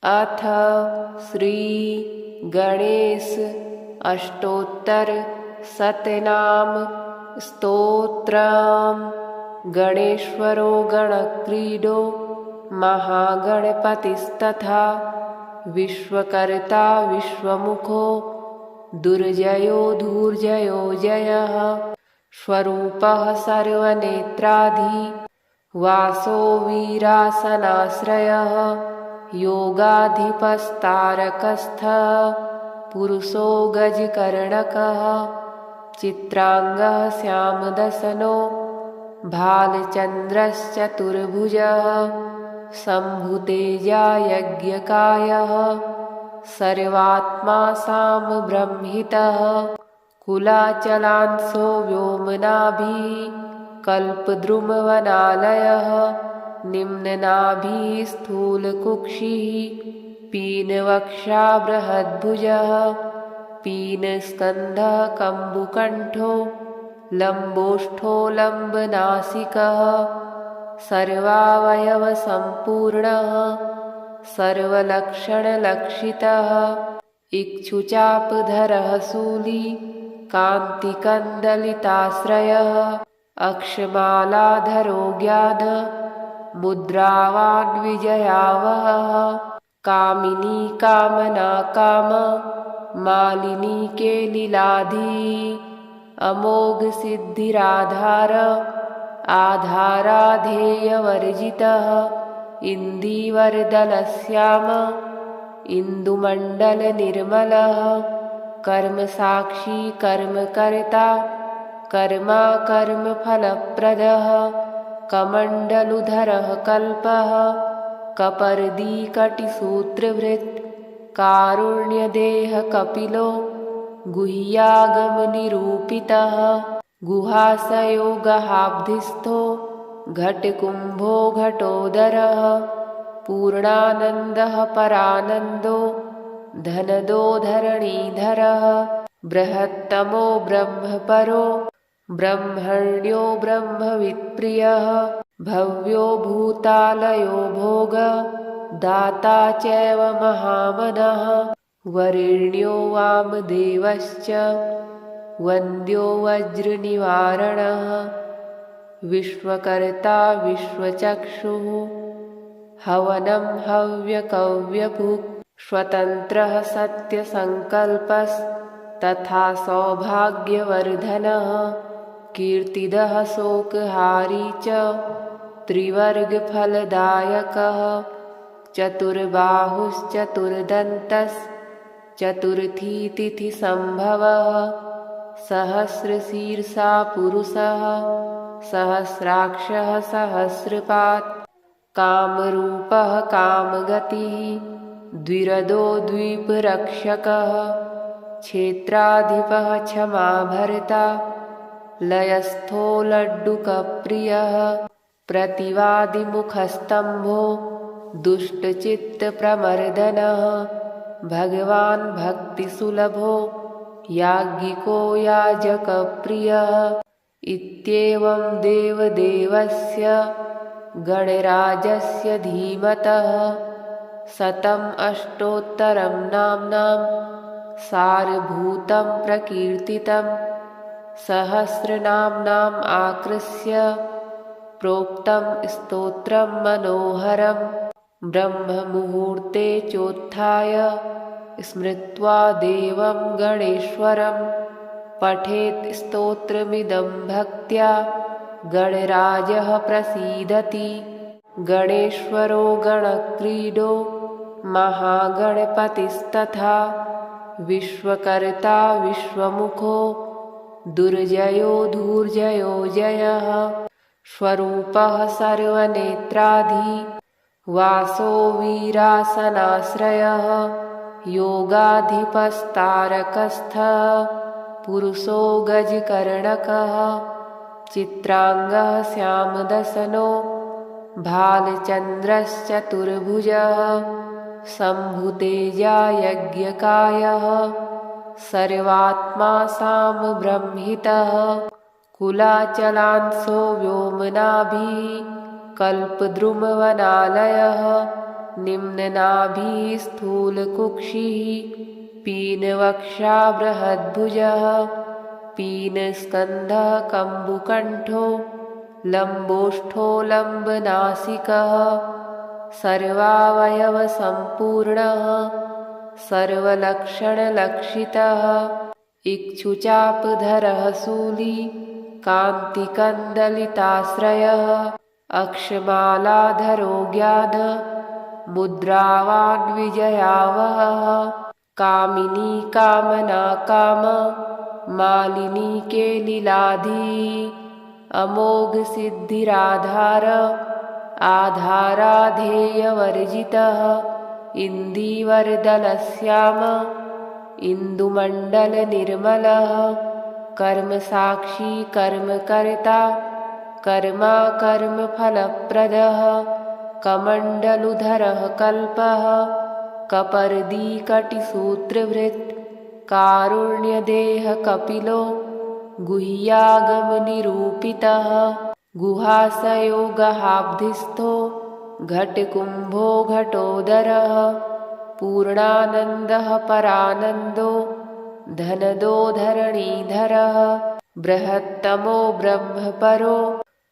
अथ श्री गणेश अष्टोत्तर शतनाम स्तोत्रम्। गणेश्वरो गणक्रीडो महागणपतिस्तथा विश्वकर्ता विश्वमुखो दुर्जयो धूर्जयो जयः। स्वरूपः सर्वनेत्राधि वासो वीरासनाश्रयः। योगाधिपस्तारकस्थः पुरुषो गजकर्णकः। चित्रांगः श्यामदशनो भालचन्द्रश्चतुर्भुजः। शम्भुतेजा यज्ञकायः सर्वात्मा सामब्रह्मितः। कुलाचलांसो व्योमनाभिः कल्पद्रुमवनालयः। निम्ननाभिः स्थूलकुक्षिः पीनवक्षा बृहद्भुजः। पीनस्कन्धः कम्बुकण्ठो लम्बोष्ठो लम्बनासिकः। सर्वावयवसम्पूर्णः सर्वलक्षणलक्षितः। इक्षुचापधरः शूली कान्तिकन्दलिताश्रयः। अक्षमालाधरो ज्ञान मुद्रावान् विजयावहः। कामिनी कामना काम मालिनी केलिलाधि। अमोघ सिद्धिराधार आधाराधेयवर्जितः। इन्दीवरदलश्याम इन्दुमण्डलनिर्मलः। कर्मसाक्षी कर्मकर्ता कर्मा कर्मफलप्रदः। कमण्डलुधरः कल्पः कपर्दीकटिसूत्रभृत्। कारुण्यदेह कपिलो गुह्यागमनिरूपितः। गुहाशयो गहाब्धिस्थो घटकुम्भो घटोदरः। पूर्णानन्दः परानन्दो धनदो धरणीधरः। बृहत्तमो ब्रह्मपरो ब्रह्मण्यो ब्रह्मवित्प्रियः। भव्यो भूतालयो भोग दाता चैव महामनः। वरेण्यो वामदेवश्च वन्द्यो वज्रनिवारणः। विश्वकर्ता विश्वचक्षुः हवनं हव्यकव्यभुक्। स्वतन्त्रः सत्यसङ्कल्पस्तथा सौभाग्यवर्धनः। कीर्तिदः शोकहारी च त्रिवर्गफलदायकः। चतुर्बाहुश्चतुर्दन्तश्चतुर्थी तिथिसम्भवः। सहस्रशीर्षा पुरुषः सहस्राक्षः सहस्रपात्। कामरूपः कामगतिः द्विरदो द्वीपरक्षकः। क्षेत्राधिपः क्षमाभर्ता लयस्थो लड्डुकप्रियः। प्रतिवादिमुखस्तम्भो दुष्टचित्तप्रमर्दनः। भगवान् भक्तिसुलभो याज्ञिको याजकप्रियः। इत्येवं देवदेवस्य गणराजस्य धीमतः शतम् अष्टोत्तरं नाम्नां सारभूतं प्रकीर्तितं। सहस्रनाम्नाम् आकृष्य प्रोक्तं स्तोत्रं मनोहरं। ब्रह्ममुहूर्ते चोत्थाय स्मृत्वा देवं गणेश्वरं पठेत् स्तोत्रमिदं भक्त्या गणराजः प्रसीदति। गणेश्वरो गणक्रीडो महागणपतिस्तथा विश्वकर्ता विश्वमुखो दुर्जयो धूर्जयो जयः। स्वरूपः सर्वनेत्राधि वासो वीरासनाश्रयः। योगाधिपस्तारकस्थः पुरुषो गजकर्णकः। चित्रांगः श्यामदशनो भालचन्द्रश्चतुर्भुजः। शम्भुतेजा यज्ञकायः सर्वात्मा सामब्रह्मितः। कुलाचलांसो व्योमनाभिः कल्पद्रुमवनालयः। निम्ननाभिः स्थूलकुक्षिः पीनवक्षा बृहद्भुजः पीनस्कन्धः कम्बुकण्ठो लम्बोष्ठो लम्बनासिकः सर्वावयवसम्पूर्णः सर्वलक्षणलक्षितः इक्षुचापधरः शूली कान्तिकन्दलिताश्रयः अक्षमालाधरो ज्ञान मुद्रावान् विजयावहः कामिनी कामना काम मालिनी केलिलाधी अमोघ सिद्धिराधार आधाराधेयवर्जितः इन्दीवरदलश्याम इन्दुमण्डलनिर्मलः कर्मसाक्षी कर्मकर्ता कर्मा कर्मफलप्रदः कमण्डलुधरः कल्पः कपर्दीकटिसूत्रभृत् कारुण्यदेह कपिलो गुह्यागमनिरूपितः गुहासयोगहाब्धिस्थो घटकुम्भो घटोदरः पूर्णानन्दः परानन्दो धनदो धरणीधरः बृहत्तमो ब्रह्मपरो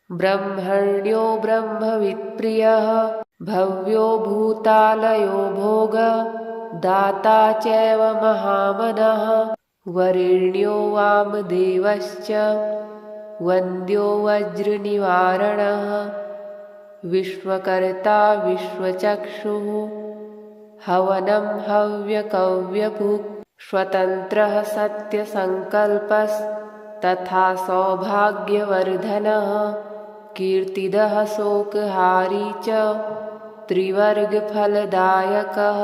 ब्रह्मण्यो ब्रह्मवित्प्रियः भव्यो भूतालयो भोग दाता चैव महामनः वरेण्यो वामदेवश्च वन्द्यो वज्रनिवारणः विश्वकर्ता विश्वचक्षुः हवनं हव्यकव्यभुक् स्वतन्त्रः सत्यसङ्कल्पस्तथा सौभाग्यवर्धनः कीर्तिदः शोकहारी च त्रिवर्गफलदायकः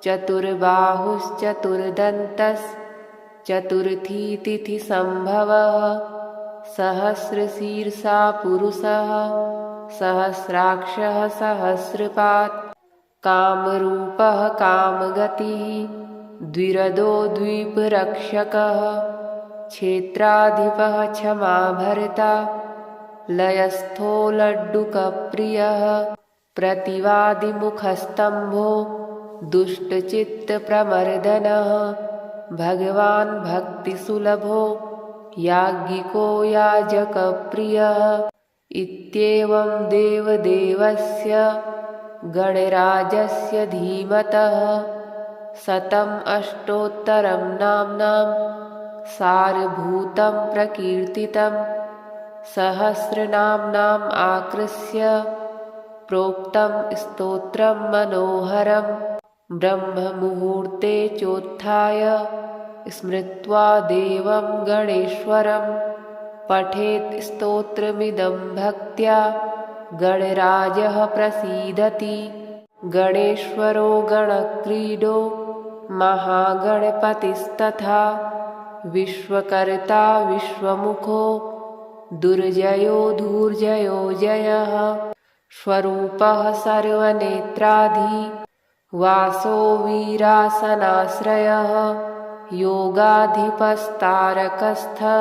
चतुर्बाहुश्चतुर्दन्तश्चतुर्थी तिथिसम्भवः सहस्रशीर्षा पुरुषः सहस्राक्षः सहस्रपात् कामरूपः कामगतिः द्विरदो द्वीपरक्षकः क्षेत्राधिपः क्षमाभर्ता लयस्थो लड्डुकप्रियः प्रतिवादिमुखस्तम्भो दुष्टचित्तप्रमर्दनः भगवान् भक्तिसुलभो याज्ञिको याजकप्रियः इत्येवं देवदेवस्य गणराजस्य धीमतः शतम् अष्टोत्तरं नाम्नां सारभूतं प्रकीर्तितं सहस्रनाम्नाम् आकृष्य प्रोक्तं स्तोत्रं मनोहरं ब्रह्ममुहूर्ते चोत्थाय स्मृत्वा देवं गणेश्वरं पठेत् स्तोत्रमिदं भक्त्या गणराजः प्रसीदति गणेश्वरो गणक्रीडो महागणपतिस्तथा विश्वकर्ता विश्वमुखो दुर्जयो धूर्जयो जयः स्वरूपः सर्वनेत्राधि वासो वीरासनाश्रयः योगाधिपस्तारकस्थः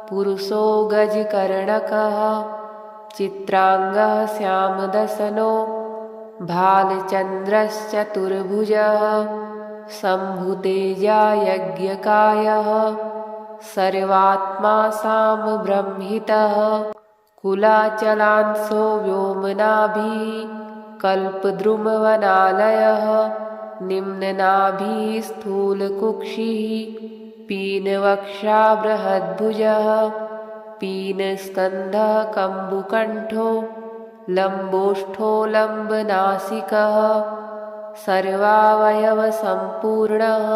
पुरुषो गजकर्णकः चित्रांगः श्यामदसनो भालचन्द्रश्चतुर्भुजः शम्भुतेजा यज्ञकायः सर्वात्मा सामब्रह्मितः कुलाचलांसो व्योमनाभिः कल्पद्रुमवनालयः निम्ननाभिः स्थूलकुक्षिः पीनवक्षा बृहद्भुजः पीनस्कन्धः कम्बुकण्ठो लम्बोष्ठो लम्बनासिकः सर्वावयवसम्पूर्णः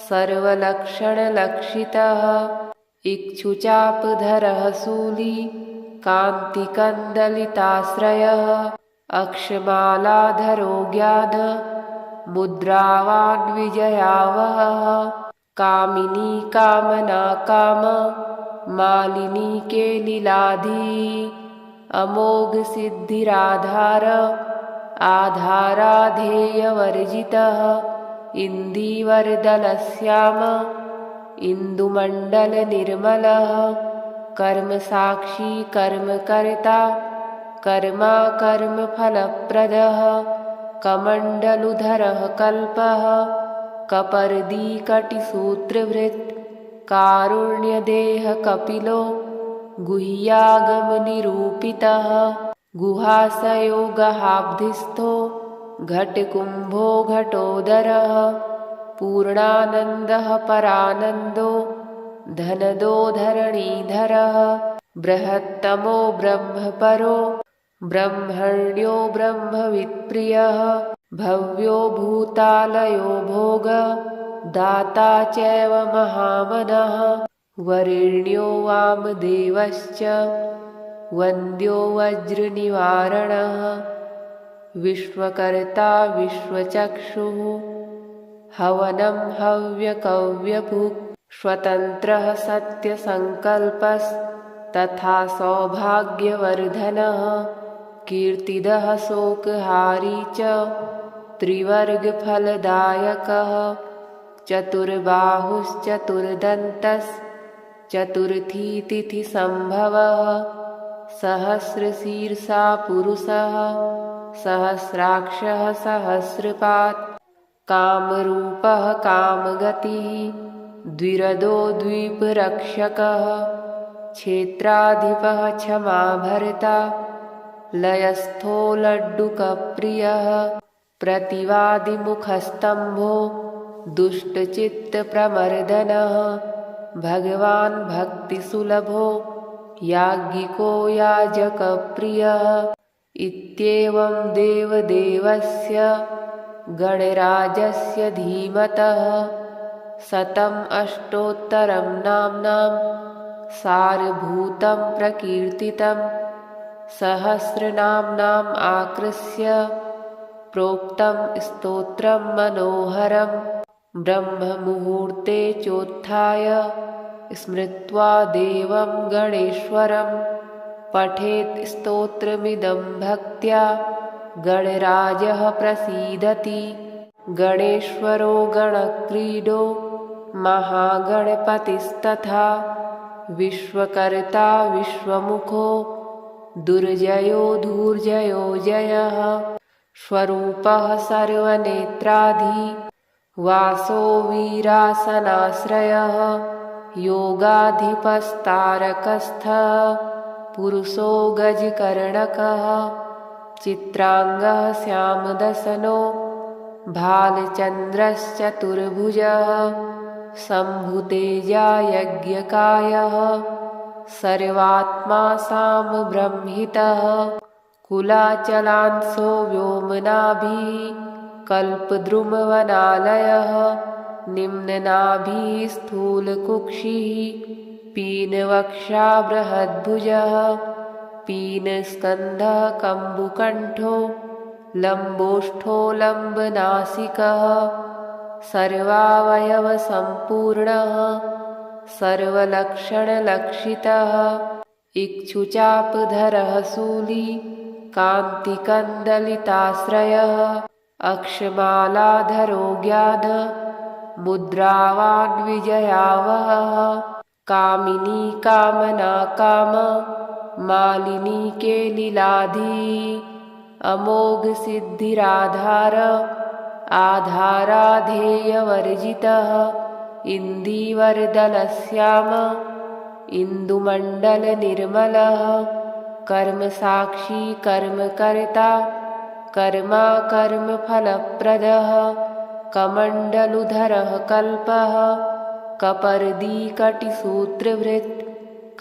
सर्वलक्षणलक्षितः इक्षुचापधरः शूली कान्तिकन्दलिताश्रयः अक्षमालाधरो ज्ञान मुद्रावान् विजयावहः कामिनी कामना काम मालिनी केलिलाधी अमोघ सिद्धिराधार आधाराधेयवर्जितः इन्दीवरदलश्याम इन्दुमण्डलनिर्मलः कर्मसाक्षी कर्मकर्ता कर्मा कर्मफलप्रदः कमण्डलुधरः कल्पः कपर्दीकटिसूत्रभृत् कारुण्यदेहः कपिलो गुह्यागमनिरूपितः गुहाशयो गहाब्धिस्थो घटकुम्भो घटोदरः पूर्णानन्दः परानन्दो धनदो धरणीधरः बृहत्तमो ब्रह्मपरो ब्रह्मण्यो ब्रह्मवित्प्रियः भव्यो भूतालयो भोग दाता चैव महामनः वरेण्यो वामदेवश्च वन्द्यो वज्रनिवारणः विश्वकर्ता विश्वचक्षुः हवनं हव्यकव्यभुक् स्वतन्त्रः सत्यसङ्कल्पस्तथा सौभाग्यवर्धनः कीर्तिदः शोकहारी च त्रिवर्गफलदायकः चतुर्बाहुश्चतुर्दन्तश्चतुर्थी तिथिसम्भवः सहस्रशीर्षा पुरुषः सहस्राक्षः सहस्रपात् कामरूपः कामगतिः द्विरदो द्वीपरक्षकः क्षेत्राधिपः क्षमाभर्ता लयस्थो लड्डुकप्रियः प्रतिवादिमुखस्तम्भो दुष्टचित्तप्रमर्दनः भगवान् भक्तिसुलभो याज्ञिको याजकप्रियः इत्येवं देवदेवस्य गणराजस्य धीमतः शतम् अष्टोत्तरं नाम्नां सारभूतं प्रकीर्तितं सहस्रनाम्नाम् आकृष्य प्रोक्तं स्तोत्रं मनोहरं ब्रह्ममुहूर्ते चोत्थाय स्मृत्वा देवं गणेश्वरं पठेत् स्तोत्रमिदं भक्त्या गणराजः प्रसीदति गणेश्वरो गणक्रीडो महागणपतिस्तथा विश्वकर्ता विश्वमुखो दुर्जयो धूर्जयो जयः स्वरूपः सर्वनेत्राधि वासो वीरासनाश्रयः योगाधिपस्तारकस्थः पुरुषो गजकर्णकः चित्रांगः श्यामदसनो भालचन्द्रश्चतुर्भुजः शम्भुतेजा यज्ञकायः सर्वात्मा सामब्रह्मितः कुलाचलांसो व्योमनाभिः कल्पद्रुमवनालयः निम्ननाभिः स्थूलकुक्षिः पीनवक्षा बृहद्भुजः पीनस्कन्धः कम्बुकण्ठो लम्बोष्ठो लम्बनासिकः सर्वावयवसम्पूर्णः सर्वलक्षणलक्षितः इक्षुचापधरः शूली कान्तिकन्दलिताश्रयः अक्षमालाधरो ज्ञान मुद्रावान् विजयावहः कामिनी कामना काम मालिनी केलिलाधी अमोघ सिद्धिराधार आधाराधेयवर्जितः इन्दीवरदलश्याम इन्दुमण्डलनिर्मलः कर्मसाक्षी कर्मकर्ता कर्मा कर्मफलप्रदः कमण्डलुधरः कल्पः कपर्दीकटिसूत्रभृत्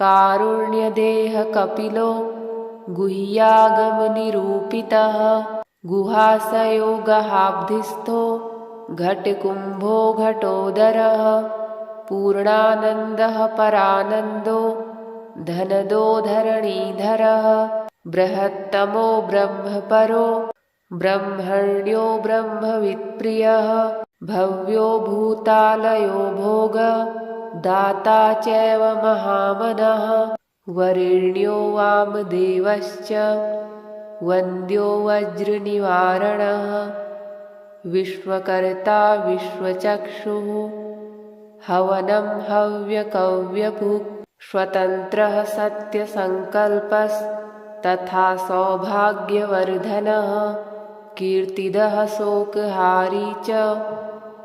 कारुण्यदेहः कपिलो गुह्यागमनिरूपितः गुहाशयो गहाब्धिस्थो घटकुम्भो घटोदरः पूर्णानन्दः परानन्दो धनदो धरणीधरः बृहत्तमो ब्रह्मपरो ब्रह्मण्यो ब्रह्मवित्प्रियः भव्यो भूतालयो भोग दाता चैव महामनः वरेण्यो वामदेवश्च वन्द्यो वज्रनिवारणः विश्वकर्ता विश्वचक्षुः हवनं हव्यकव्यभुक् स्वतन्त्रः सत्यसङ्कल्पस्तथा तथा सौभाग्यवर्धनः कीर्तिदः शोकहारी च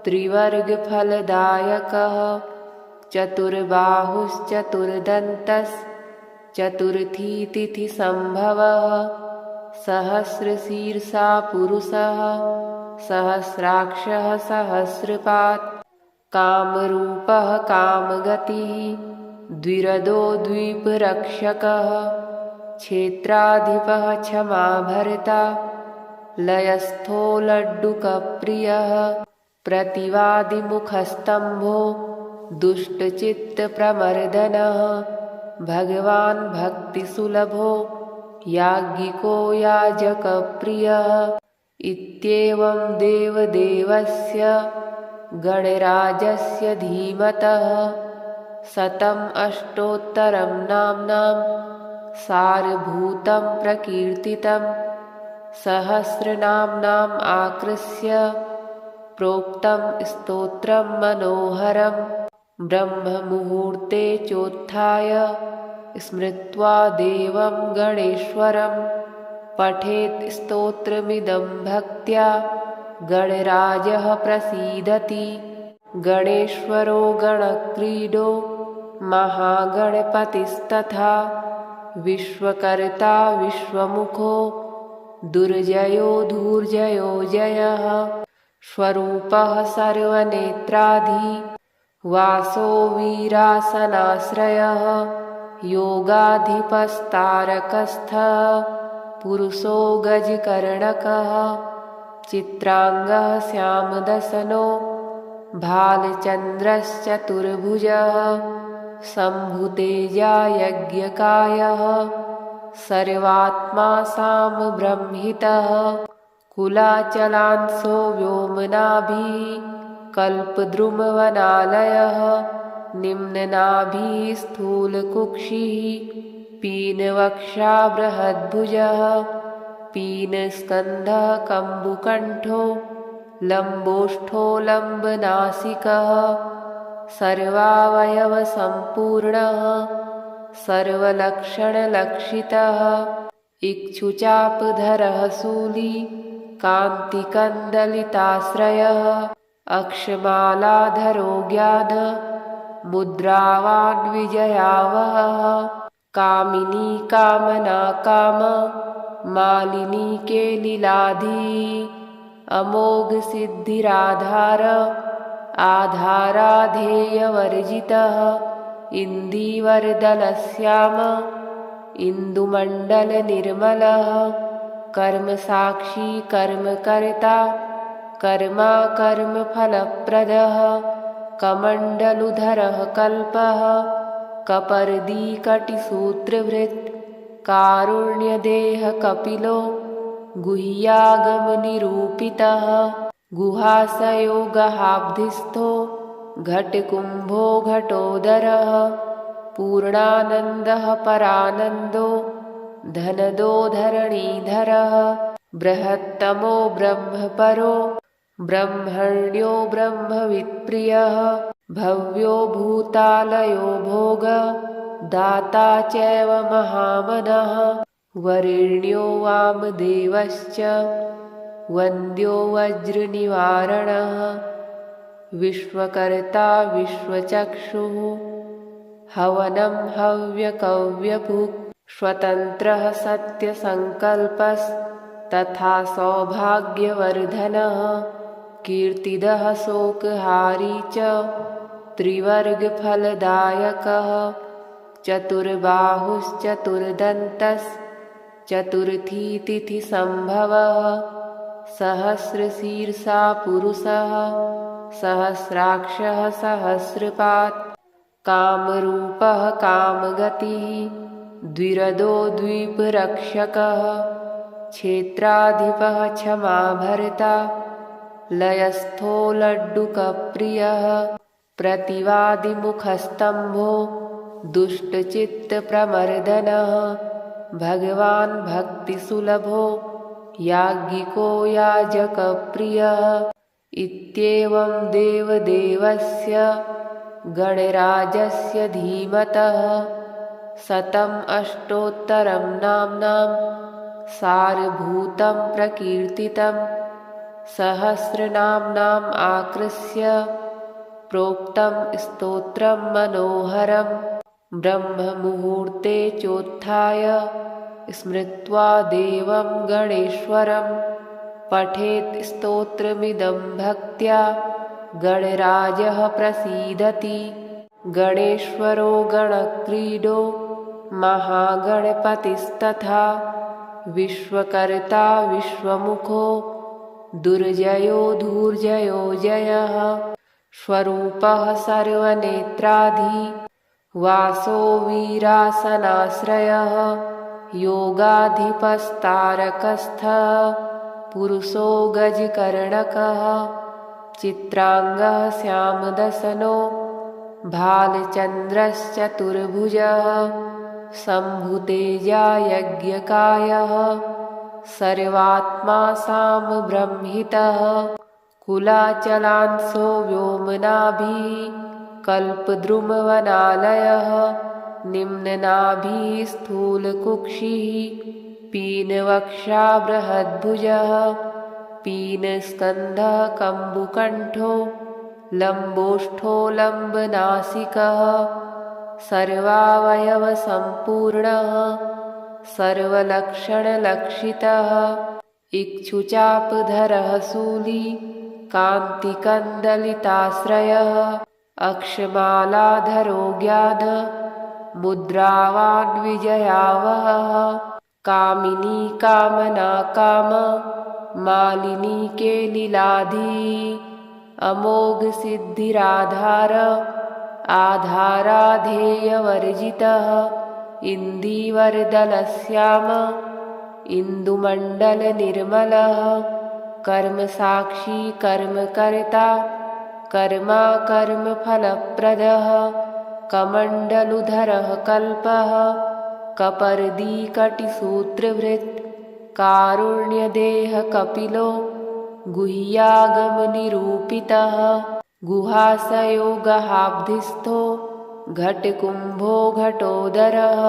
त्रिवर्गफलदायकः चतुर्बाहुश्चतुर्दन्तश्चतुर्थी तिथिसम्भवः सहस्रशीर्षा पुरुषः सहस्राक्षः सहस्रपात् कामरूपः कामगतिः द्विरदो द्वीपरक्षकः क्षेत्राधिपः क्षमाभर्ता लयस्थो लड्डुकप्रियः प्रतिवादिमुखस्तम्भो दुष्टचित्तप्रमर्दनः भगवान् भक्तिसुलभो याज्ञिको याजकप्रियः इत्येवं देवदेवस्य गणराजस्य धीमतः शतम् अष्टोत्तरं नाम्नां सारभूतं प्रकीर्तितं सहस्रनाम्नाम् आकृष्य प्रोक्तं स्तोत्रं मनोहरं ब्रह्ममुहूर्ते चोत्थाय स्मृत्वा देवं गणेश्वरं पठेत् स्तोत्रमिदं भक्त्या गणराजः प्रसीदति। गणेश्वरो गणक्रीडो महागणपतिस्तथा विश्वकर्ता विश्वमुखो दुर्जयो धूर्जयो जयः स्वरूपः सर्वनेत्राधि वासो वीरासनाश्रयः योगाधिपस्तारकस्थः पुरुषो गजकर्णकः चित्रांगः श्यामदसनो भालचन्द्रश्चतुर्भुजः शम्भुतेजा यज्ञकायः सर्वात्मा सामब्रह्मितः कुलाचलांसो व्योमनाभिः कल्पद्रुमवनालयः निम्ननाभिः स्थूलकुक्षिः पीनवक्षा बृहद्भुजः पीनस्कन्धः कम्बुकण्ठो लम्बोष्ठो लम्बनासिकः सर्वावयवसम्पूर्णः सर्वलक्षणलक्षितः इक्षुचापधरः शूली कान्तिकन्दलिताश्रयः अक्षमालाधरो ज्ञान मुद्रावान् विजयावहः कामिनी कामना काम मालिनी केलिलाधी अमोघ सिद्धिराधार आधाराधेयवर्जितः इन्दीवरदलश्याम इन्दुमण्डलनिर्मलः कर्मसाक्षी कर्मकर्ता कर्मा कर्मफलप्रदः कमण्डलुधरः कल्पः कपर्दीकटिसूत्रभृत् कारुण्यदेह कपिलो गुह्यागमनिरूपितः गुहाशयो गहाब्धिस्थो घटकुम्भो घटोदरः पूर्णानन्दः परानन्दो धनदो धरणीधरः बृहत्तमो ब्रह्मपरो ब्रह्मण्यो ब्रह्मवित्प्रियः भव्यो भूतालयो भोग दाता चैव महामनः वरेण्यो वामदेवश्च वन्द्यो वज्रनिवारणः विश्वकर्ता विश्वचक्षुः हवनं हव्यकव्यभुक् स्वतन्त्रः सत्यसङ्कल्पस्तथा सौभाग्यवर्धनः कीर्तिदः शोकहारी च त्रिवर्गफलदायकः चतुर्बाहुश्चतुर्दन्तश्चतुर्थी तिथिसम्भवः सहस्रशीर्षा पुरुषः सहस्राक्षः सहस्रपात् कामरूपः कामगतिः द्विरदो द्वीपरक्षकः क्षेत्राधिपः क्षमाभर्ता लयस्थो लड्डुकप्रियः प्रतिवादिमुखस्तम्भो दुष्टचित्तप्रमर्दनः भगवान् भक्तिसुलभो याज्ञिको याजकप्रियः इत्येवं देवदेवस्य गणराजस्य धीमतः शतम् अष्टोत्तरं नाम्नां सारभूतं प्रकीर्तितं सहस्रनाम्नाम् आकृष्य प्रोक्तं स्तोत्रं मनोहरं ब्रह्ममुहूर्ते चोत्थाय स्मृत्वा देवं गणेश्वरं पठेत् स्तोत्रमिदं भक्त्या गणराजः प्रसीदति। गणेश्वरो गणक्रीडो महागणपतिस्तथा विश्वकर्ता विश्वमुखो दुर्जयो धूर्जयो जयः स्वरूपः सर्वनेत्राधि वासो वीरासनाश्रयः योगाधिपस्तारकस्थः पुरुषो गजकर्णकः चित्रांगः श्यामदसनो भालचन्द्रश्चतुर्भुजः शम्भुतेजा यज्ञकायः सर्वात्मा सामब्रह्मितः कुलाचलांसो व्योमनाभिः कल्पद्रुमवनालयः निम्ननाभिः स्थूलकुक्षिः पीनवक्षा बृहद्भुजः पीनस्कन्धः कम्बुकण्ठो लम्बोष्ठो लम्बनासिकः सर्वावयवसम्पूर्णः सर्वलक्षणलक्षितः इक्षुचापधरः शूली कान्तिकन्दलिताश्रयः अक्षमालाधरो ज्ञान मुद्रावान् विजयावहः कामिनी कामना काम मालिनी केलिलाधी अमोघ सिद्धिराधार आधाराधेयवर्जितः इन्दीवरदलश्याम इन्दुमण्डलनिर्मलः कर्मसाक्षी कर्मकर्ता कर्मा कर्मफलप्रदः कमण्डलुधरः कल्पः कपर्दीकटिसूत्रभृत् कारुण्यदेह कपिलो गुह्यागमनिरूपितः गुहाशयो गहाब्धिस्थो घटकुम्भो घटोदरः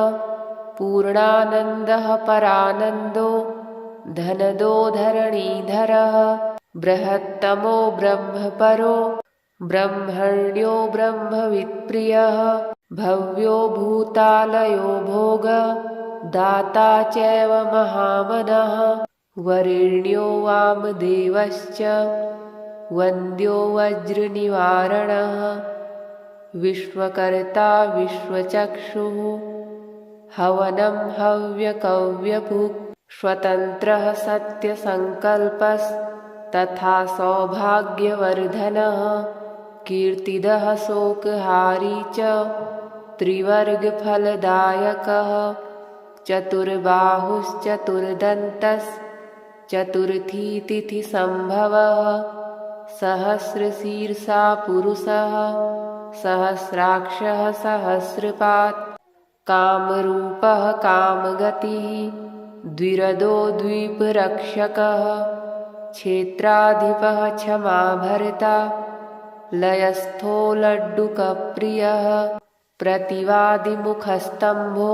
पूर्णानन्दः परानन्दो धनदो धरणीधरः बृहत्तमो ब्रह्मपरो ब्रह्मण्यो ब्रह्मवित्प्रियः भव्यो भूतालयो भोग दाता चैव महामनः वरेण्यो वामदेवश्च वन्द्यो वज्रनिवारणः विश्वकर्ता विश्वचक्षुः हवनं हव्यकव्यभुक् स्वतन्त्रः सत्यसङ्कल्पस्तथा सौभाग्यवर्धनः कीर्तिदः शोकहारी च त्रिवर्गफलदायकः चतुर्बाहुश्चतुर्दन्तश्चतुर्थी तिथिसम्भवः सहस्रशीर्षा पुरुषः सहस्राक्षः सहस्रपात् कामरूपः कामगतिः द्विरदो द्वीपरक्षकः क्षेत्राधिपः क्षमाभर्ता लयस्थो लड्डुकप्रियः प्रतिवादिमुखस्तम्भो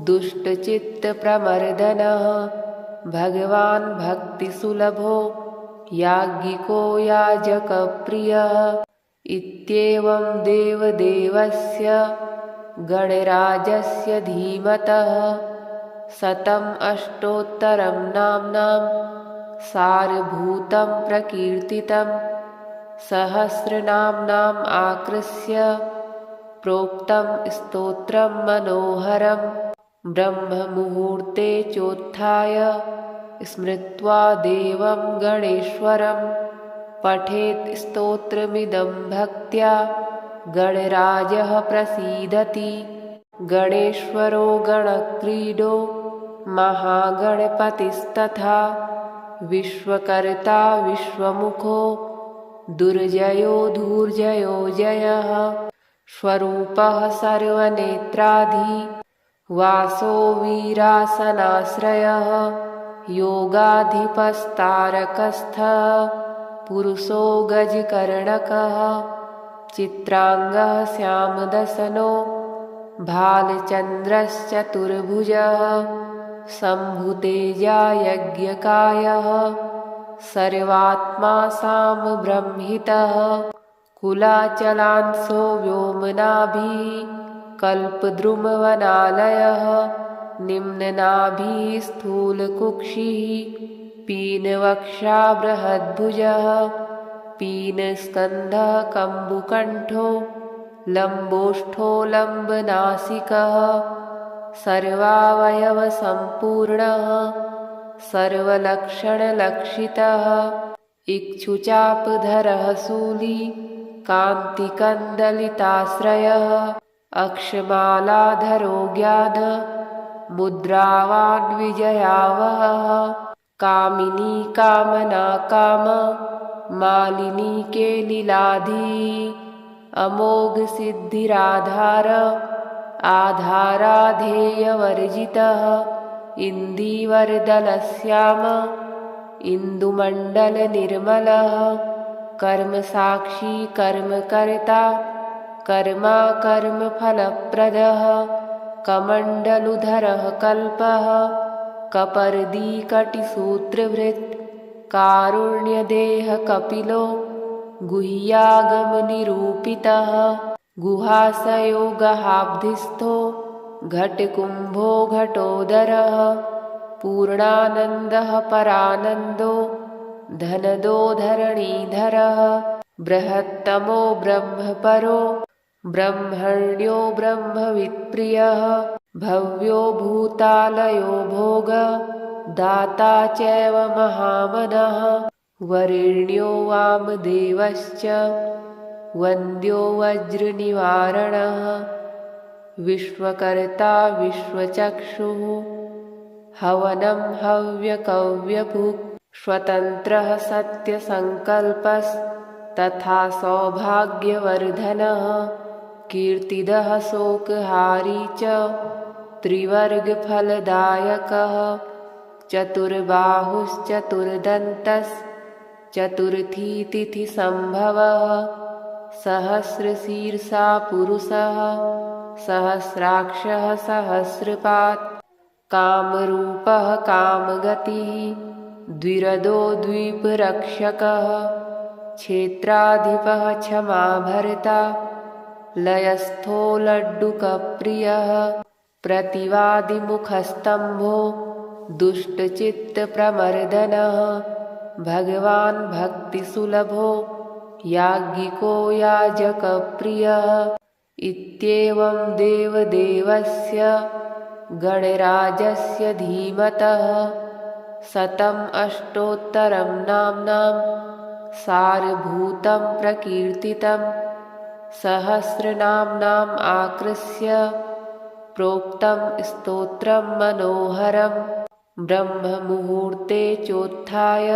दुष्टचित्तप्रमर्दनः भगवान् भक्तिसुलभो याज्ञिको याजकप्रियः इत्येवं देवदेवस्य गणराजस्य धीमतः शतम् अष्टोत्तरं नाम्नां सारभूतं प्रकीर्तितं सहस्रनाम्नाम् आकृष्य प्रोक्तं स्तोत्रं मनोहरं ब्रह्ममुहूर्ते चोत्थाय स्मृत्वा देवं गणेश्वरं पठेत् स्तोत्रमिदं भक्त्या गणराजः प्रसीदति। गणेश्वरो गणक्रीडो महागणपतिस्तथा विश्वकर्ता विश्वमुखो दुर्जयो धूर्जयो जयः स्वरूपः सर्वनेत्राधि वासो वीरासनाश्रयः योगाधिपस्तारकस्थः पुरुषो गजकर्णकः चित्रांगः श्यामदसनो भालचन्द्रश्चतुर्भुजः शम्भुतेजा यज्ञकायः सर्वात्मा सामब्रह्मितः कुलाचलांसो व्योमनाभिः कल्पद्रुमवनालयः निम्ननाभिः स्थूलकुक्षिः पीनवक्षा बृहद्भुजः पीनस्कन्धः कम्बुकण्ठो लम्बोष्ठो लम्बनासिकः सर्वावयवसम्पूर्णः सर्वलक्षणलक्षितः इक्षुचापधरः शूली कान्तिकन्दलिताश्रयः अक्षमालाधरो ज्ञान मुद्रावान् विजयावहः कामिनी कामना काम मालिनी केलिलाधी अमोघ सिद्धिराधार आधाराधेयवर्जितः इन्दीवरदलश्याम इन्दुमण्डलनिर्मलः कर्मसाक्षी कर्मकर्ता कर्मा कर्मफलप्रदः कमण्डलुधरः कल्पः कपर्दीकटिसूत्रभृत् कारुण्यदेह कपिलो गुह्यागमनिरूपितः गुहाशयो गहाब्धिस्थो घटकुम्भो घटोदरः पूर्णानन्दः परानन्दो धनदो धरणीधरः बृहत्तमो ब्रह्मपरो ब्रह्मण्यो ब्रह्मवित्प्रियः भव्यो भूतालयो भोग दाता चैव महामनः वरेण्यो वामदेवश्च वन्द्यो वज्रनिवारणः विश्वकर्ता विश्वचक्षुः हवनं हव्यकव्यभुक् स्वतन्त्रः सत्यसङ्कल्पस्तथा सौभाग्यवर्धनः कीर्तिदः शोकहारी च त्रिवर्गफलदायकः चतुर्बाहुश्चतुर्दन्तश्चतुर्थी तिथिसम्भवः सहस्रशीर्षा पुरुषः सहस्राक्षः सहस्रपात् कामरूपः कामगतिः द्विरदो द्वीपरक्षकः क्षेत्राधिपः क्षमाभर्ता लयस्थो लड्डुकप्रियः प्रतिवादिमुखस्तम्भो दुष्टचित्तप्रमर्दनः भगवान् भक्तिसुलभो याज्ञिको याजकप्रियः इत्येवं देवदेवस्य गणराजस्य धीमतः 108 नाम्नां सारभूतं प्रकीर्तितं सहस्रनाम्नाम् आकृष्य प्रोक्तं स्तोत्रं मनोहरं ब्रह्ममुहूर्ते चोत्थाय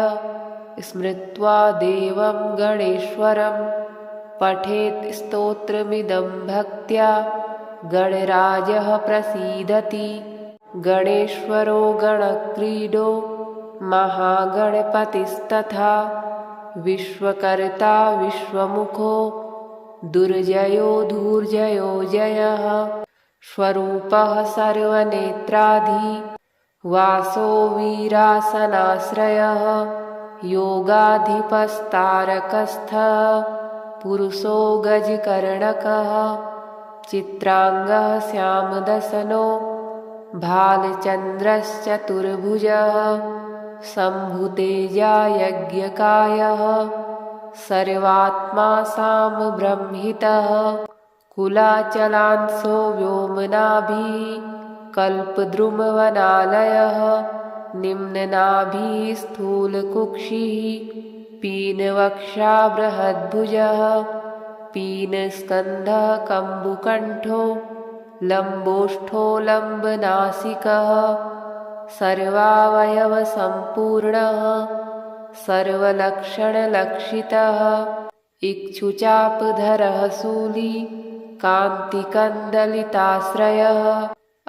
स्मृत्वा देवं गणेश्वरं पठेत् स्तोत्रमिदं भक्त्या गणराजः प्रसीदति। गणेश्वरो गणक्रीडो महागणपतिस्तथा विश्वकर्ता विश्वमुखो दुर्जयो धूर्जयो जयः स्वरूपः सर्वनेत्राधि वासो वीरासनाश्रयः योगाधिपस्तारकस्थः पुरुषो गजकर्णकः चित्रांगः श्यामदसनो भालचन्द्रश्चतुर्भुजः शम्भुतेजा यज्ञकायः सर्वात्मा सामब्रह्मितः कुलाचलांसो व्योमनाभिः कल्पद्रुमवनालयः निम्ननाभिः स्थूलकुक्षिः पीनवक्षा बृहद्भुजः पीनस्कन्धः कम्बुकण्ठो लम्बोष्ठो लम्बनासिकः सर्वावयवसम्पूर्णः सर्वलक्षणलक्षितः इक्षुचापधरः शूली कान्तिकन्दलिताश्रयः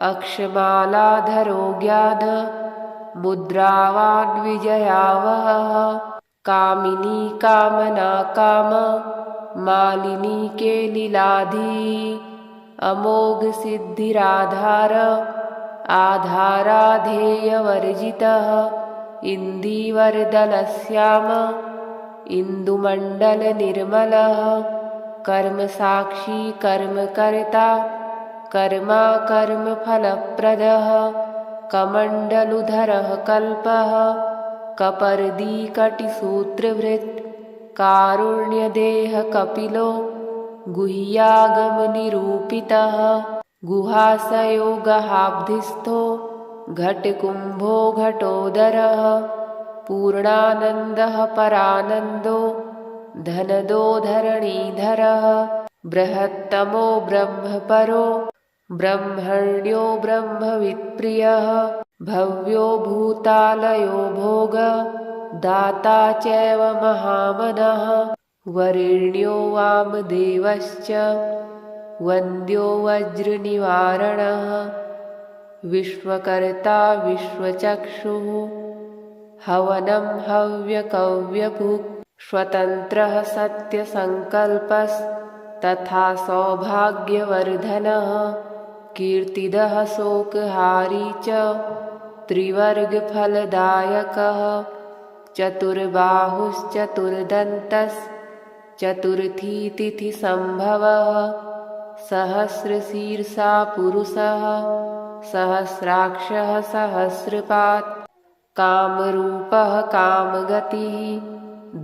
अक्षमालाधरो ज्ञान मुद्रावान् विजयावहः कामिनी कामना काम मालिनी केलिलाधी अमोघ सिद्धिराधार आधाराधेयवर्जितः इन्दीवरदलश्याम इन्दुमण्डलनिर्मलः कर्मसाक्षी कर्मकर्ता कर्मा कर्मफलप्रदः कमण्डलुधरः कल्पः कपर्दीकटिसूत्रभृत् कारुण्यदेह कपिलो गुह्यागमनिरूपितः गुहासयोगहाब्धिस्थो घटकुम्भो घटोदरः पूर्णानन्दः परानन्दो धनदो धरणीधरः बृहत्तमो ब्रह्मपरो ब्रह्मण्यो ब्रह्मवित्प्रियः भव्यो भूतालयो भोग दाता चैव महामनः वरेण्यो वामदेवश्च वन्द्यो वज्रनिवारणः विश्वकर्ता विश्वचक्षुः हवनं हव्यकव्यभुक् स्वतन्त्रः सत्यसङ्कल्पस्तथा सौभाग्यवर्धनः कीर्तिदः शोकहारी च त्रिवर्गफलदायकः चतुर्बाहुश्चतुर्दन्तश्चतुर्थी तिथिसम्भवः सहस्रशीर्षा पुरुषः सहस्राक्षः सहस्रपात् कामरूपः कामगतिः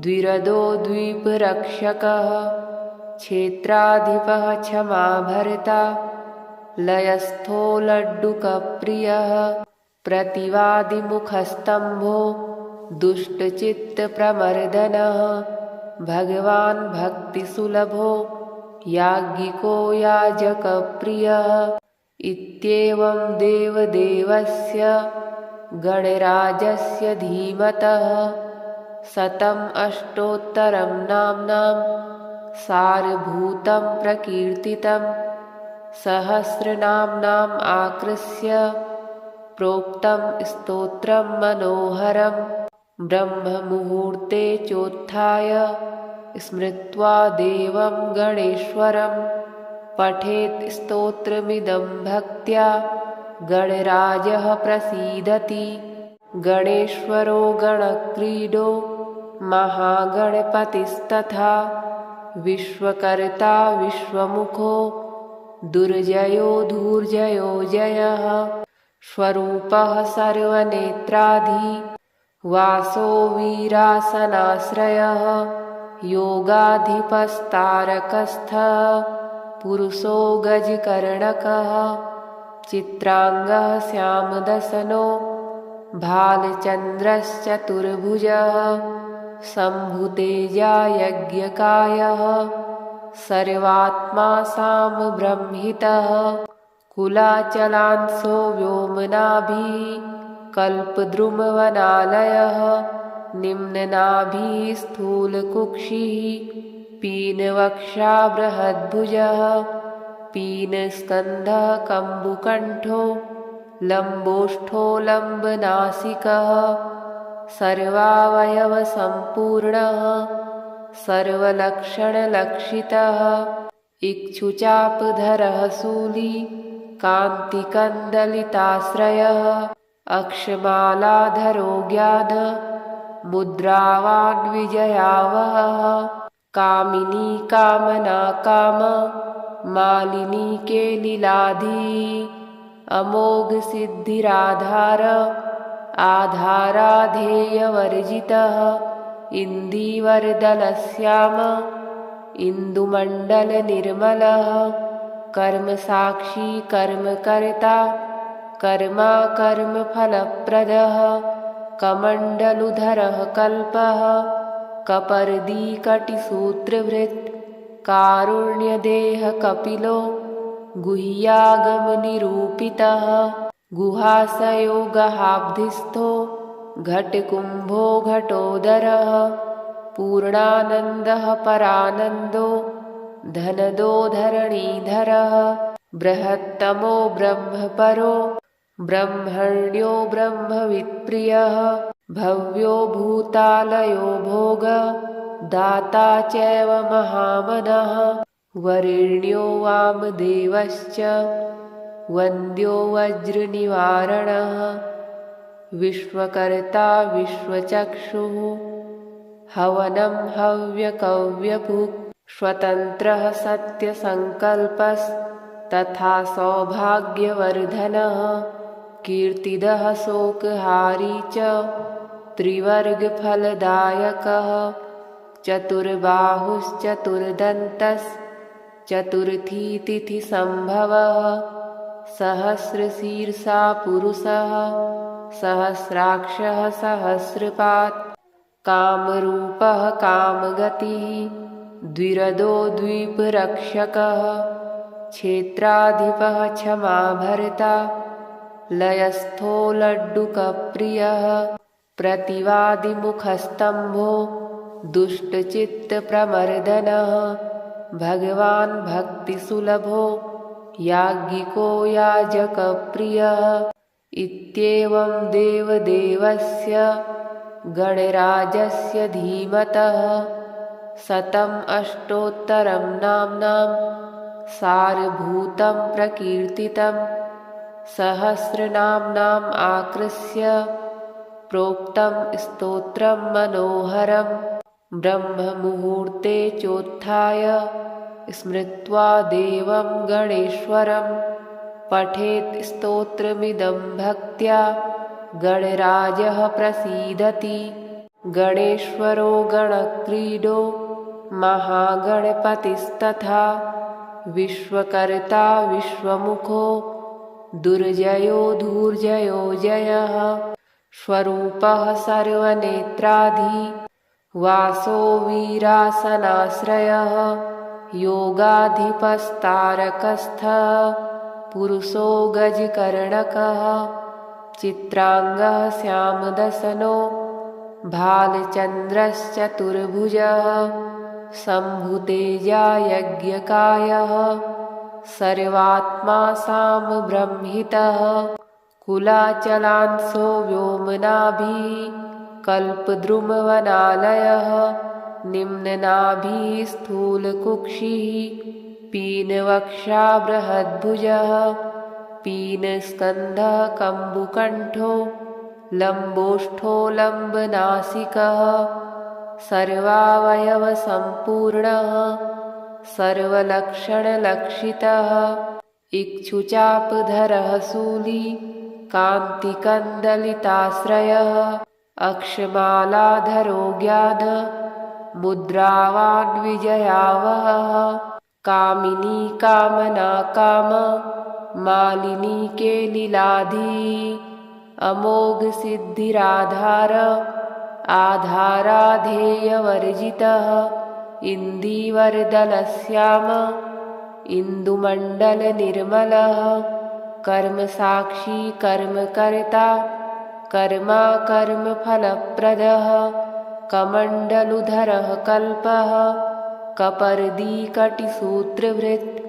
द्विरदो द्वीपरक्षकः क्षेत्राधिपः क्षमाभर्ता लयस्थो लड्डुकप्रियः प्रतिवादिमुखस्तम्भो दुष्टचित्तप्रमर्दनः भगवान् भक्तिसुलभो याज्ञिको याजकप्रियः इत्येवं देवदेवस्य गणराजस्य धीमतः शतम् अष्टोत्तरं नाम्नां सारभूतं प्रकीर्तितं सहस्रनाम्नाम् आकृष्य प्रोक्तं स्तोत्रं मनोहरं ब्रह्ममुहूर्ते चोत्थाय स्मृत्वा देवं गणेश्वरं पठेत् स्तोत्रमिदं भक्त्या गणराजः प्रसीदति गणेश्वरो गणक्रीडो महागणपतिस्तथा विश्वकर्ता विश्वमुखो दुर्जयो धूर्जयो जयः स्वरूपः सर्वनेत्राधि वासो वीरासनाश्रयः योगाधिपस्तारकस्थः पुरुषो गजकर्णकः चित्रांगः श्यामदसनो भालचन्द्रश्चतुर्भुजः शम्भुतेजा यज्ञकायः सर्वात्मा सामब्रह्मितः कुलाचलांसो व्योमनाभिः कल्पद्रुमवनालयः निम्ननाभिः स्थूलकुक्षिः पीनवक्षा बृहद्भुजः पीनस्कन्धः कम्बुकण्ठो लम्बोष्ठो लम्बनासिकः सर्वावयवसम्पूर्णः सर्वलक्षणलक्षितः इक्षुचापधरः शूली कान्तिकन्दलिताश्रयः अक्षमालाधरो ज्ञान मुद्रावान् विजयावहः कामिनी कामना काम मालिनी केलिलाधी अमोघ सिद्धिराधार आधाराधेयवर्जितः इन्दीवरदलश्याम इन्दुमण्डलनिर्मलः कर्मसाक्षी कर्मकर्ता कर्मा कर्मफलप्रदः कमण्डलुधरः कल्पः कपर्दीकटिसूत्रभृत् कारुण्यदेह कपिलो गुह्यागमनिरूपितः गुहासयोगहाब्धिस्थो घटकुम्भो घटोदरः पूर्णानन्दः परानन्दो धनदो धरणीधरः बृहत्तमो ब्रह्मपरो ब्रह्मण्यो ब्रह्मवित्प्रियः भव्यो भूतालयो भोग दाता चैव महामनः वरेण्यो वामदेवश्च वन्द्यो वज्रनिवारणः विश्वकर्ता विश्वचक्षुः हवनं हव्यकव्यभुक् स्वतन्त्रः सत्यसङ्कल्पस्तथा सौभाग्यवर्धनः कीर्तिदः शोकहारी च त्रिवर्गफलदायकः चतुर्बाहुश्चतुर्दन्तश्चतुर्थी तिथिसम्भवः सहस्रशीर्षा पुरुषः सहस्राक्षः सहस्रपात् कामरूपः कामगतिः द्विरदो द्वीपरक्षकः क्षेत्राधिपः क्षमाभर्ता लयस्थो लड्डुकप्रियः प्रतिवादिमुखस्तम्भो दुष्टचित्तप्रमर्दनः भगवान् भक्तिसुलभो याज्ञिको याजकप्रियः इत्येवं देवदेवस्य गणराजस्य धीमतः शतम् अष्टोत्तरं नाम्नां सारभूतं प्रकीर्तितं सहस्रनाम्नाम् आकृष्य प्रोक्तं स्तोत्रं मनोहरं ब्रह्ममुहूर्ते चोत्थाय स्मृत्वा देवं गणेश्वरं पठेत् स्तोत्रमिदं भक्त्या गणराजः प्रसीदति। गणेश्वरो गणक्रीडो महागणपतिस्तथा विश्वकर्ता विश्वमुखो दुर्जयो धूर्जयो जयः स्वरूपः सर्वनेत्राधि वासो वीरासनाश्रयः योगाधिपस्तारकस्थः पुरुषो गजकर्णकः चित्रांगः श्यामदसनो भालचन्द्रश्चतुर्भुजः शम्भुतेजा यज्ञकायः सर्वात्मा सामब्रह्मितः कुलाचलांसो व्योमनाभिः कल्पद्रुमवनालयः निम्ननाभिः स्थूलकुक्षिः पीनवक्षा बृहद्भुजः पीनस्कन्धः कम्बुकण्ठो लम्बोष्ठो लम्बनासिकः सर्वावयवसम्पूर्णः सर्वलक्षणलक्षितः इक्षुचापधरः शूली कान्तिकन्दलिताश्रयः अक्षमालाधरो ज्ञान मुद्रावान् विजयावहः कामिनी कामना काम मालिनी केलिलाधी अमोघ सिद्धिराधार आधाराधेयवर्जितः इन्दीवरदलश्याम इन्दुमण्डलनिर्मलः कर्मसाक्षी कर्मकर्ता कर्मा कर्मफलप्रदः कमण्डलुधरः कल्पः कपर्दीकटिसूत्रभृत्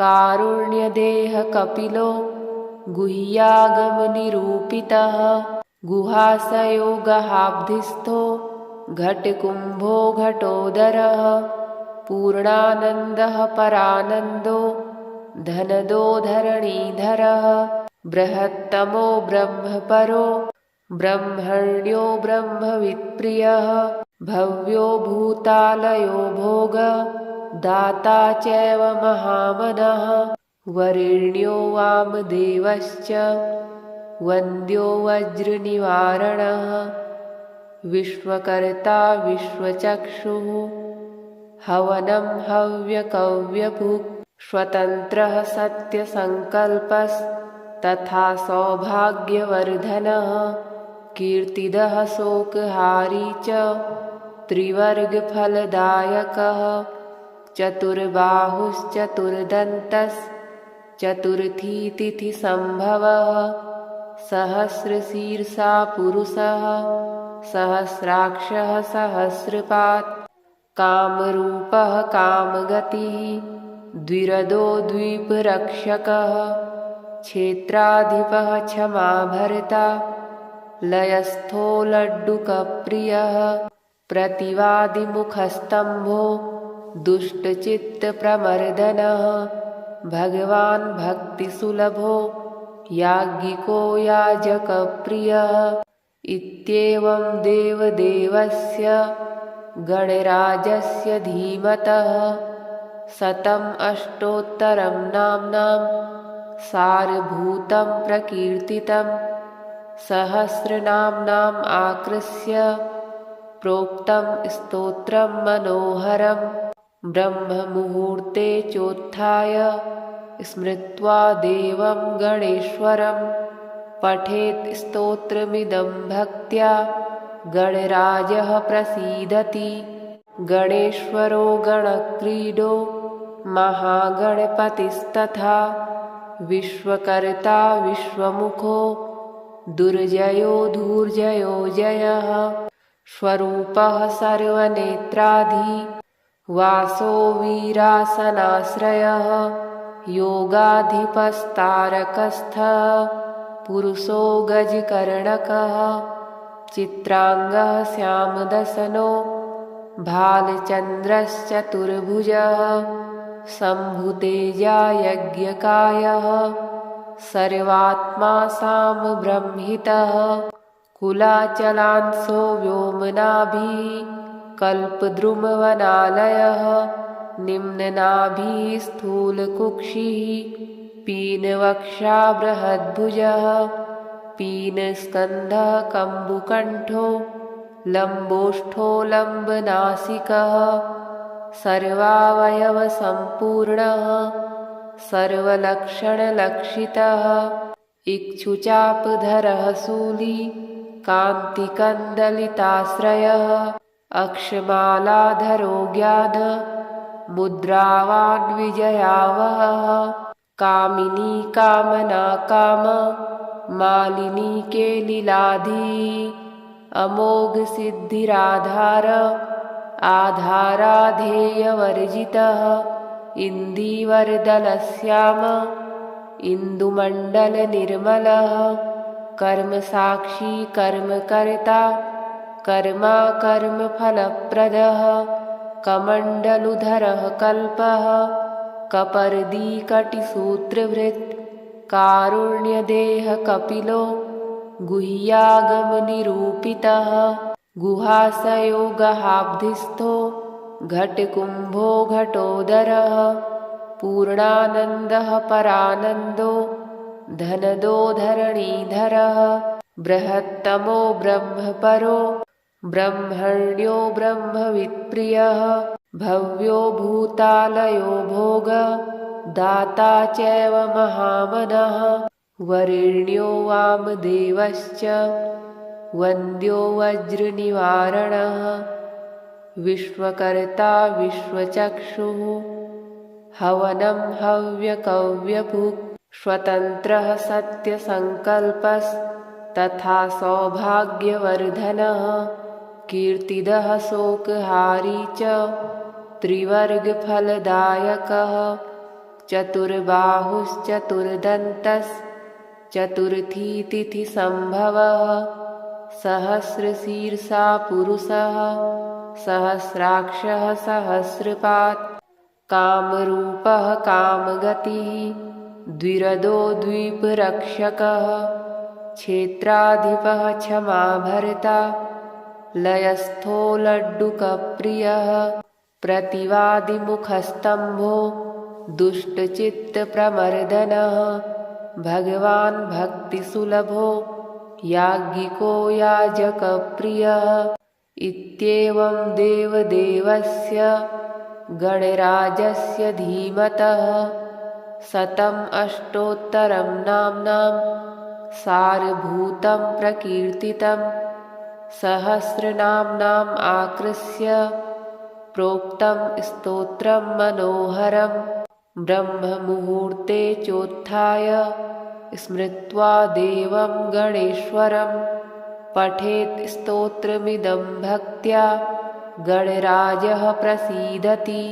कारुण्यदेह कपिलो गुह्यागमनिरूपितः गुहाशयो गहाब्धिस्थो घटकुम्भो घटोदरः पूर्णानन्दः परानन्दो धनदो धरणीधरः बृहत्तमो ब्रह्मपरो ब्रह्मण्यो ब्रह्मवित्प्रियः भव्यो भूतालयो भोग दाता चैव महामनः वरेण्यो वामदेवश्च वन्द्यो वज्रनिवारणः विश्वकर्ता विश्वचक्षुः हवनं हव्यकव्यभुक् स्वतन्त्रः सत्यसङ्कल्पस्तथा सौभाग्यवर्धनः कीर्तिदः शोकहारी च त्रिवर्गफलदायकः चतुर्बाहुश्चतुर्दन्तश्चतुर्थी तिथिसम्भवः सहस्रशीर्षा पुरुषः सहस्राक्षः सहस्रपात् कामरूपः कामगतिः द्विरदो द्वीपरक्षकः क्षेत्राधिपः क्षमाभर्ता लयस्थो लड्डुकप्रियः प्रतिवादिमुखस्तम्भो दुष्टचित्तप्रमर्दनः भगवान् भक्तिसुलभो याज्ञिको याजकप्रियः इत्येवं देवदेवस्य गणराजस्य धीमतः शतम् अष्टोत्तरं नाम्नां सारभूतं प्रकीर्तितं सहस्रनाम्नाम् आकृष्य प्रोक्तं स्तोत्रं मनोहरं ब्रह्ममुहूर्ते चोत्थाय स्मृत्वा देवं गणेश्वरं पठेत् स्तोत्रमिदं भक्त्या गणराजः प्रसीदति। गणेश्वरो गणक्रीडो महागणपतिस्तथा विश्वकर्ता विश्वमुखो दुर्जयो धूर्जयो जयः स्वरूपः सर्वनेत्राधि वासो वीरासनाश्रयः योगाधिपस्तारकस्थः पुरुषो गजकर्णकः चित्रांगः श्यामदसनो भालचन्द्रश्चतुर्भुजः शम्भुतेजा यज्ञकायः सर्वात्मा सामब्रह्मितः कुलाचलांसो व्योमनाभिः कल्पद्रुमवनालयः निम्ननाभिः स्थूलकुक्षिः पीनवक्षा बृहद्भुजः पीनस्कन्धः कम्बुकण्ठो लम्बोष्ठो लम्बनासिकः सर्वावयवसम्पूर्णः सर्वलक्षणलक्षितः इक्षुचापधरः शूली कान्तिकन्दलिताश्रयः अक्षमालाधरो ज्ञान मुद्रावान् विजयावहः कामिनी कामना काम मालिनी केलिलाधी अमोघ सिद्धिराधार आधाराधेयवर्जितः इन्दीवरदलश्याम इन्दुमण्डलनिर्मलः कर्मसाक्षी कर्मकर्ता कर्मा कर्मफलप्रदः कमण्डलुधरः कल्पः कपर्दीकटिसूत्रभृत् कारुण्यदेह कपिलो गुह्यागमनिरूपितः गुहाशयो गहाब्धिस्थो घटकुम्भो घटोदरः पूर्णानन्दः परानन्दो धनदो धरणीधरः बृहत्तमो ब्रह्मपरो ब्रह्मण्यो ब्रह्मवित्प्रियः भव्यो भूतालयो भोग दाता चैव महामनः वरेण्यो वामदेवश्च वन्द्यो वज्रनिवारणः विश्वकर्ता विश्वचक्षुः हवनं हव्यकव्यभुक् स्वतन्त्रः सत्यसङ्कल्पस्तथा सौभाग्यवर्धनः कीर्तिदः शोकहारी च त्रिवर्गफलदायकः चतुर्बाहुश्चतुर्दन्तश्चतुर्थी तिथिसम्भवः सहस्रशीर्षा पुरुषः सहस्राक्षः सहस्रपात् कामरूपः कामगतिः द्विरदो द्वीपरक्षकः क्षेत्राधिपः क्षमाभर्ता लयस्थो लड्डुकप्रियः प्रतिवादिमुखस्तम्भो दुष्टचित्तप्रमर्दनः भगवान् भक्तिसुलभो याज्ञिको याजकप्रियः इत्येवं देवदेवस्य गणराजस्य धीमतः शतम् अष्टोत्तरं नाम्नां सारभूतं प्रकीर्तितं सहस्रनाम्नाम् आकृष्य प्रोक्तं स्तोत्रं मनोहरं ब्रह्ममुहूर्ते चोत्थाय स्मृत्वा देवं गणेश्वरं पठेत् स्तोत्रमिदं भक्त्या गणराजः प्रसीदति।